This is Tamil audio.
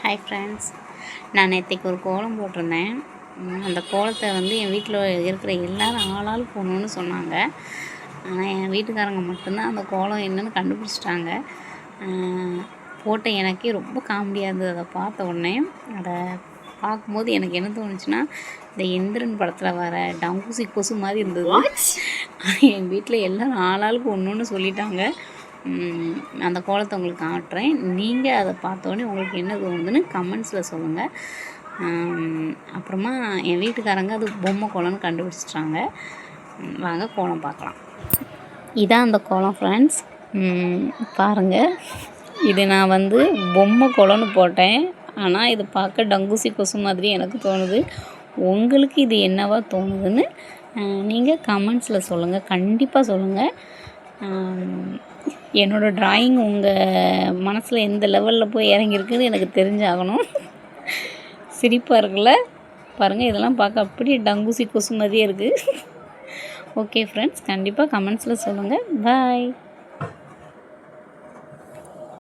ஹாய் ஃப்ரெண்ட்ஸ், நான் நேற்றைக்கு ஒரு கோலம் போட்டிருந்தேன். அந்த கோலத்தை என் வீட்டில் இருக்கிற எல்லோரும் ஆளாளுக்கு போகணுன்னு சொன்னாங்க. ஆனால் என் வீட்டுக்காரங்க மட்டும்தான் அந்த கோலம் என்னென்னு கண்டுபிடிச்சிட்டாங்க. போட்ட எனக்கே ரொம்ப காமெடியாக இருந்தது. அதை பார்த்த உடனே அதை பார்க்கும்போது எனக்கு என்ன தோணுச்சுன்னா, இந்த எந்திரன் படத்தில் வர டங்கூசி கொசு மாதிரி இருந்தது. என் வீட்டில் எல்லோரும் ஆளாளுக்கு ஒன்று சொல்லிட்டாங்க. அந்த கோலத்தை உங்களுக்கு காட்டுறேன். நீங்கள் அதை பார்த்தோன்னே உங்களுக்கு என்ன தோணுதுன்னு கமெண்ட்ஸில் சொல்லுங்கள். அப்புறமா என் வீட்டுக்காரங்க அது பொம்மை கோலம்னு கண்டுபிடிச்சிட்டாங்க. வாங்க கோலம் பார்க்கலாம். இதான் அந்த கோலம் ஃப்ரெண்ட்ஸ். பாருங்கள், இது நான் பொம்மை கோலம்னு போட்டேன். ஆனால் இது பார்க்க டங்கூசி கொசு மாதிரி எனக்கு தோணுது. உங்களுக்கு இது என்னவா தோணுதுன்னு நீங்கள் கமெண்ட்ஸில் சொல்லுங்கள். கண்டிப்பாக சொல்லுங்கள். என்னோடய ட்ராயிங் உங்கள் மனசில் எந்த லெவலில் போய் இறங்கியிருக்குன்னு எனக்கு தெரிஞ்சாகணும். சிரிப்பாக இருக்குல்ல? பாருங்கள், இதெல்லாம் பார்க்க அப்படியே டங்கூசி கொசு மாதிரியே இருக்குது. ஓகே ஃப்ரெண்ட்ஸ், கண்டிப்பாக கமெண்ட்ஸில் சொல்லுங்கள். பாய்.